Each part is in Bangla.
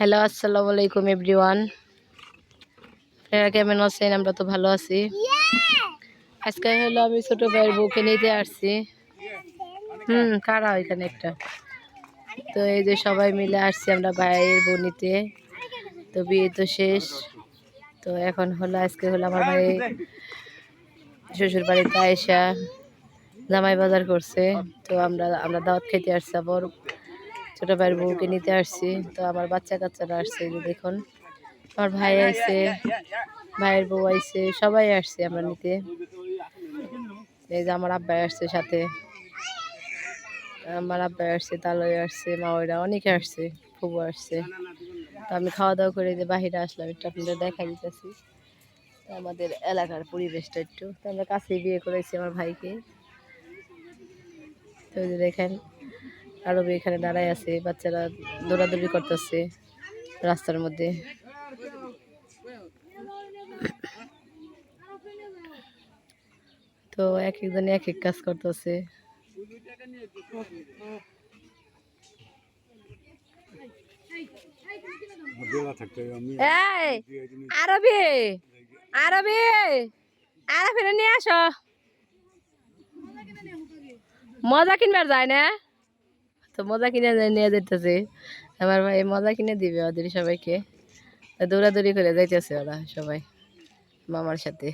হ্যালো, আসসালামু আলাইকুম এভরিওয়ান। আপনারা কেমন আছেন? আমরা তো ভালো আছি। আজকে হলো আমি ছোট ভাইয়ের বউকে নিতে আসছি। কারা এখানে একটা। তো এই যে সবাই মিলে আসছি আমরা ভাইয়ের বউ নিতে। তো বিয়ে তো শেষ। তো এখন হলো আজকে হলো আমার ভাই শ্বশুর বাড়িতে আয়েশা জামাই বাজার করছে। তো আমরা দাওয়াত খেতে আসছি, আবার ছোট ভাইয়ের বউকে নিতে আসছি। তো আমার বাচ্চা কাচ্চারা আসছে, এই যে দেখুন আমার ভাই আইছে, ভাইয়ের বউ আইছে, সবাই আসছে আমরা নিতে। এই যে আমার আব্বাই আসছে সাথে, আমার আব্বাই আসছে, তালই আসছে, মাওয়াইরা অনেকে আসছে, ফুবু আসছে। তো আমি খাওয়া দাওয়া করে যে বাহিরে আসলাম, একটু আপনাদের দেখা দিতেছি আমাদের এলাকার পরিবেশটা একটু। তো আমরা কাছেই বিয়ে করেছি আমার ভাইকে। তো এই যে দেখেন আরো এখানে দাঁড়ায় আছে, বাচ্চারা দৌড়াদৌড়ি করতেছে রাস্তার মধ্যে। তো এক একজনে এক এক কাজ করতেছে। আরবি আরবি আরবি নিয়ে আসো, মজা কিনবার যায় না। তো মজা কিনে নিয়ে যেতেছে আমার ভাই, মজা কিনে দিবে ওদের সবাইকে। দৌড়াদৌড়ি করে যাইতেছে ওরা সবাই মামার সাথে।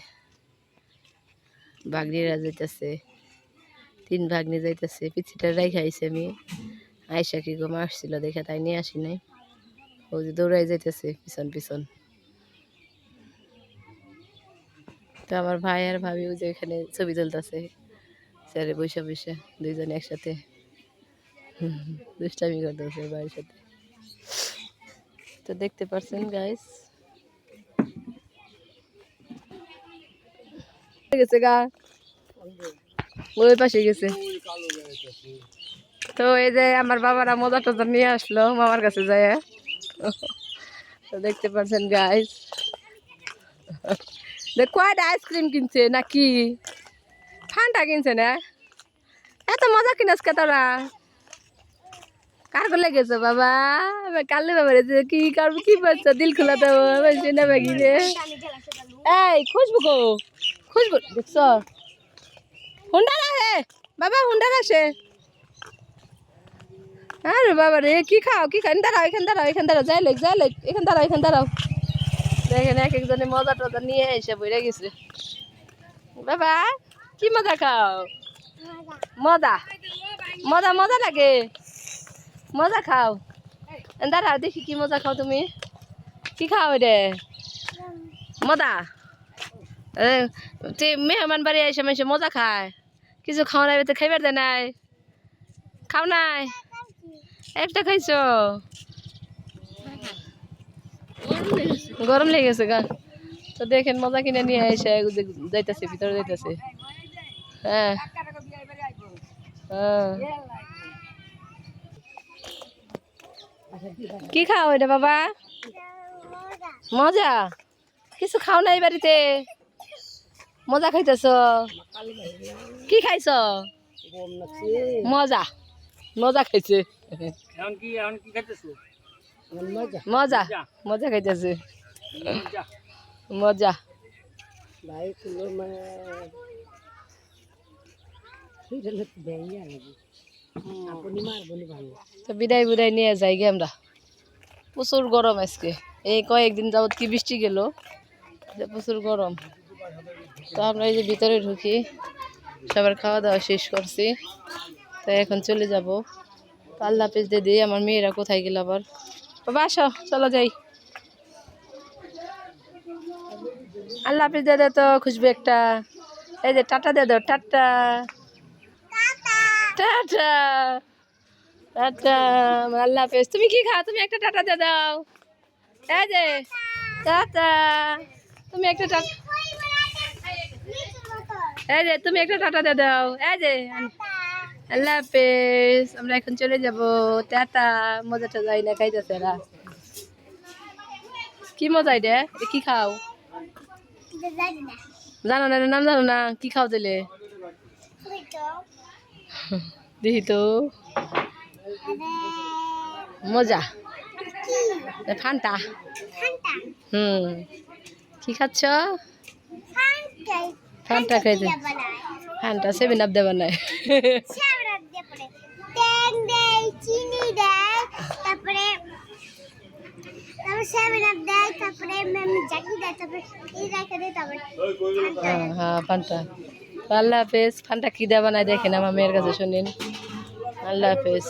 ভাগ্নিরা যাইতেছে, 3 ভাগ্নি যাইতেছে। পিছিটা রাইখা আইছি আমি, আয়সা কি ঘুমা আসছিল দেখে তাই নিয়ে আসি নাই। ওই যে দৌড়াই যাইতেছে পিছন পিছন। তো আমার ভাই আর ভাবি ওই যে এখানে ছবি তুলতেছে স্যারে বসে বসে, দুইজন একসাথে দুষ্টামি করতেছে ভাইয়ের সাথে। তো দেখতে পাচ্ছেন গাইস, গেছে গা ওই পাশে গেছে। তো এই যে আমার বাবারা মজা টজা নিয়ে আসলো মামার কাছে যায়। তো দেখতে পাচ্ছেন গাইস, কয়টা আইসক্রিম কিনছে নাকি ঠান্ডা কিনছে না? এত মজা কিনাস কে তোরা? কার করে গেছো বাবা? কালে বাবা রে কি করবো, কি বলছো? দিল খোলা দেবো না ব্যাগি রে। এই খুশবু গো, খুশবু দেখছ হুন্ডা আসে বাবা, হুন্ডা আসে। আরে বাবা রে, কি খাও কি খাই? দাঁড়াও এখানে, দাঁড়াও এখানে, দাঁড়াও যাই লোক যাই লোক, এখানে দাঁড়াও এখানে দাঁড়াও। দেখেন এক একজনে মজা টজা নিয়ে এসে বইরে গেছে। বাবা কি মজা খাও? মজা মজা মজা লাগে, মজা খাও। দাঁড়াও দেখি কি মজা খাও তুমি, কি খাও রে? মজা মেহমান বাড়ি এসে মানুষে মজা খায়, কিছু খাওয়া নাই তো খাইবার দেয় নাই, খাও নাই একটা খাইছো, গরম লেগে গেছে গা। তো দেখেন মজা কিনে নিয়ে এসে যাইতেছে, ভিতরে যাইতেছে। হ্যাঁ কি খাও এটা বাবা? মজা কিছু খাও নাই বাড়িতে, মজা খাইতেছ? কি খাইছ? মজা মজা খাইছে, মজা মজা খাইতেছে, মজা। তো বিদায় বিদায় নিয়ে যাই গে আমরা। প্রচুর গরম আজকে, এই কয়েকদিন যাবত কি বৃষ্টি গেল, প্রচুর গরম। তো আমরা এই যে ভিতরে ঢুকি, সবার খাওয়া দাওয়া শেষ করছি। তো এখন চলে যাব। তো আল্লাহ হাফেজ দিয়ে দিই। আমার মেয়েরা কোথায় গেল আবার? বাবা আসো চলো যাই। আল্লাহ হাফেজ দিয়ে দাও তো খুশবু একটা, এই যে টাটা দিয়ে দাও, টাটা টাটা টাটা। আল্লাহ হাফেজ। তুমি কি খাও? তুমি একটা টাটা দিয়ে দাও। এই যে টাটা, তুমি একটা টাটা, এই যে তুমি একটা টাটা দিয়ে দাও। এই যে আল্লাহ হাফেজ, আমরা এখন চলে যাব। টাটা। মজাটা যাই না খাইতেছে না, কি মজা এটা? কি খাও জানো না? নাম জানো না? কি খাও দিলে দেখি তো, মজা ফান্টা। ফান্টা হুম, কি খাচ্ছ? ফান্টা ফান্টা খাইতে। ফান্টা 7 আপ দেবার নাই। সেবরাত দিয়ে পড়ে ট্যাং দেয় চিনি দেয় তারপরে সেভেন আপ দেয় তারপরে ম্যাম জাকি দেয় তারপরে এই রেখে দেয় তারপরে ফান্টা হ্যাঁ হ্যাঁ ফান্টা। তো আল্লাহ হাফেজ। ফান্টা কি দেবা নাই দেখেন আমার মেয়ের কাছে শুনিন। আল্লাহ হাফেজ।